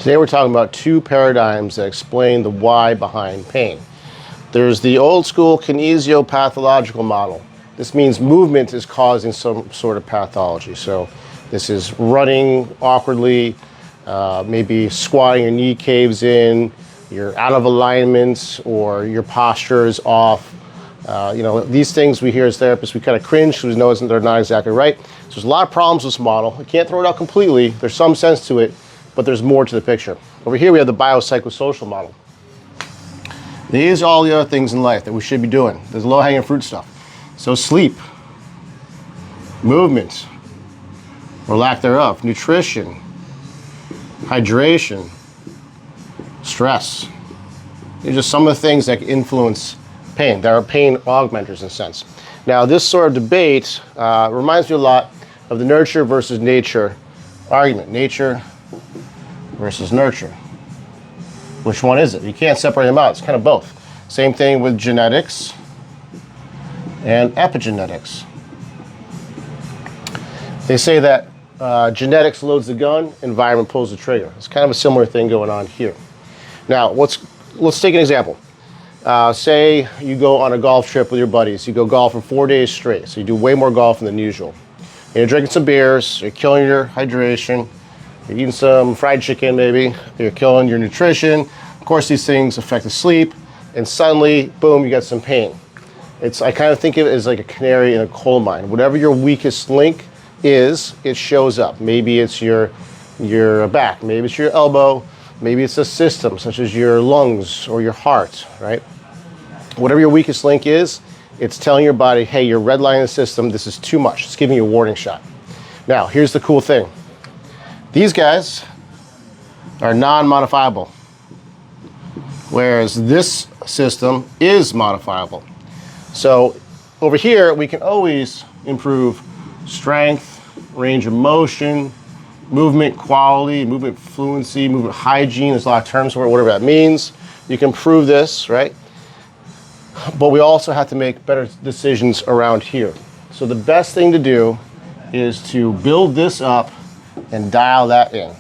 Today we're talking about two paradigms that explain the why behind pain. There's the old school kinesiopathological model. This means movement is causing some sort of pathology. So this is running awkwardly, maybe squatting, your knee caves in, you're out of alignment, or your posture is off. These things we hear as therapists, we kind of cringe because we know they're not exactly right. So there's a lot of problems with this model. We can't throw it out completely. There's some sense to it, but there's more to the picture. Over here we have the biopsychosocial model. These are all the other things in life that we should be doing. There's low-hanging fruit stuff. So sleep, movement, or lack thereof, nutrition, hydration, stress. These are just some of the things that influence pain. There are pain augmenters in a sense. Now this sort of debate reminds me a lot of the nurture versus nature argument. Nature versus nurture. Which one is it? You can't separate them out. It's kind of both. Same thing with genetics and epigenetics. They say that genetics loads the gun, environment pulls the trigger. It's kind of a similar thing going on here. Now, let's take an example. Say you go on a golf trip with your buddies. You go golfing 4 days straight. So you do way more golfing than usual. And you're drinking some beers. You're killing your hydration. You're eating some fried chicken maybe. You're killing your nutrition. Of course, these things affect the sleep. And suddenly, boom, you got some pain. I kind of think of it as like a canary in a coal mine. Whatever your weakest link is, it shows up. Maybe it's your back. Maybe it's your elbow. Maybe it's a system such as your lungs or your heart, right? Whatever your weakest link is, it's telling your body, hey, you're redlining the system. This is too much. It's giving you a warning shot. Now, here's the cool thing. These guys are non-modifiable, whereas this system is modifiable. So over here, we can always improve strength, range of motion, movement quality, movement fluency, movement hygiene. There's a lot of terms for it, whatever that means. You can improve this, right? But we also have to make better decisions around here. So the best thing to do is to build this up and dial that in.